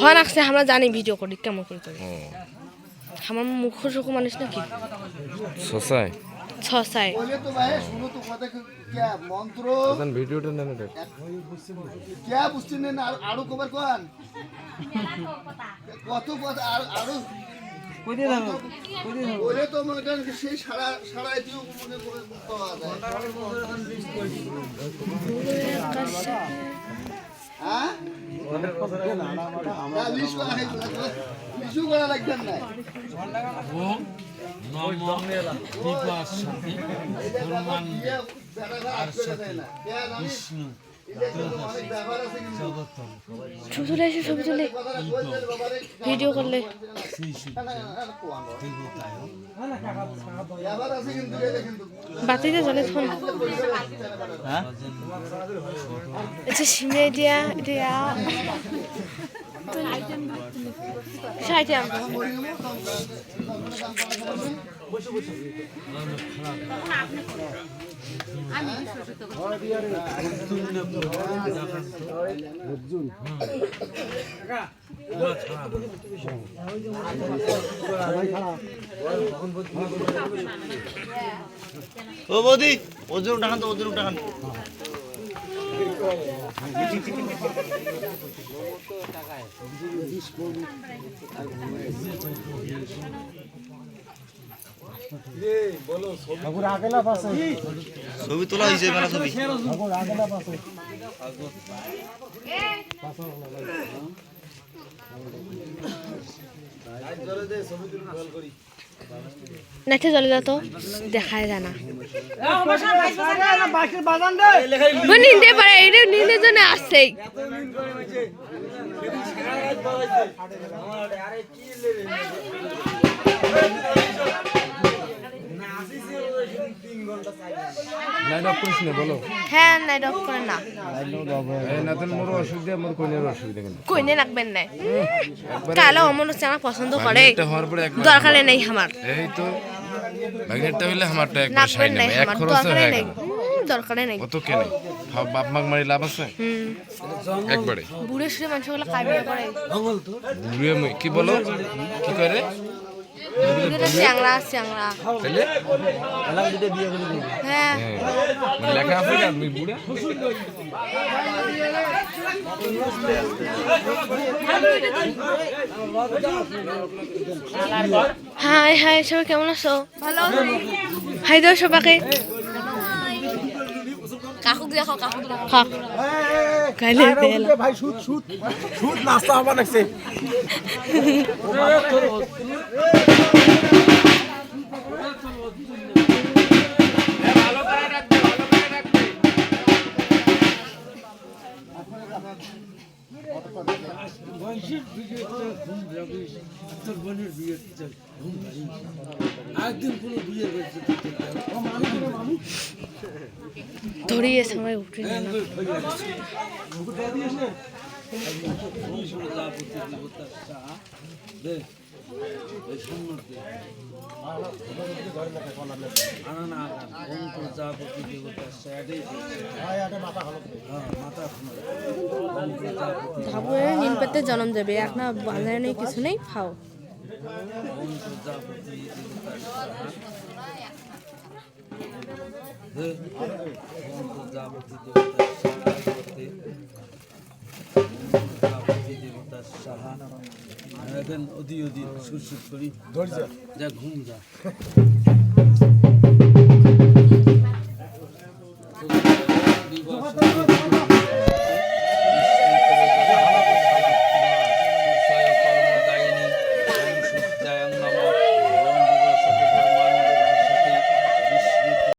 হয় রাখছে আমরা জানি ভিডিও করি কেমন করে করি আমার মুখ সুখ মানুষ নাকি সসাই ছসাই बोले तो भाई सुनो तो पता क्या मंत्र তখন ভিডিওটা নেন এটা क्या बुझते ने आड़ू कबर कोन কত কথা আড়ু কই দিয়ে দাও বলে তো মনে করেন সেই সারা সারা দিও মনে করে পাওয়া যায় হ্যাঁ আমরা লিশু করা লাগবে না ছবি তুলে ছবি তুলে ভিডিও করলে বাতিতে জ্বলে তখন আচ্ছা সিমে দিয়া দিয়া সাইটাম ও বৌদি ওজন উঠান তো ওজন উঠান ছবি তোলা হয়েছে মেলা ছবি নাচে চলে যা তো দেখায় জানা নিন্দে পারে এটা নিন্দে জন্য আসছেই লাইন অফ করিস না বলো হ্যাঁ নাইট অফ করে না এই নাতেন মোর অসুবিধা মোর কোনের অসুবিধা কিন্তু কইনে রাখবেন না কালো অমন চ্যানেল পছন্দ করে এটা হওয়ার পরে একবার দরকার নেই আমার এই তো ম্যাগনেটটা হইলে আমারটা একবার নাকবেন সাইড নাই নেবে এক আমার খরচে দরকার হয়ে নেই গেল দরকার নেই কত কেনে বাপ মাগ মারি লাভ আছে একবারে বুড়ে সুড়ে মানুষগুলো খাই বিয়ে করে বুড়িয়ে মই কি বলো কি করে বুড়ে চ্যাংরা চ্যাংরা তাহলে হ্যাঁ মানে লেখা আছে না তুমি বুড়ে হাই হাই সবাই কেমন আছো ভালো হাই দাও সবাইকে কাকু দেখো কাকু খা কাইলে বেলা ভাই শুট শুট শুট নাস্তা হবা লাগছে ধরিয়ে সবাই উঠে নিল ধাবুয়ে নীল পেতে জন্ম দেবে এখন বাজারে নেই কিছু নেই খাও অদি অদি সুর সুর করি যা ঘুম যা